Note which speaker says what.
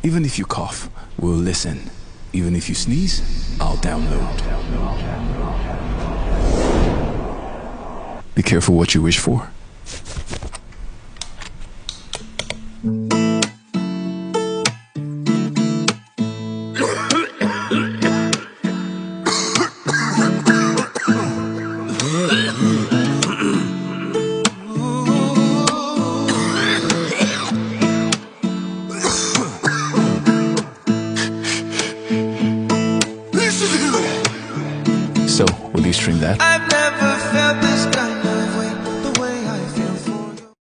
Speaker 1: Even if you cough, we'll listen. Even if you sneeze, I'll download. Be careful what you wish for. So, will you stream that?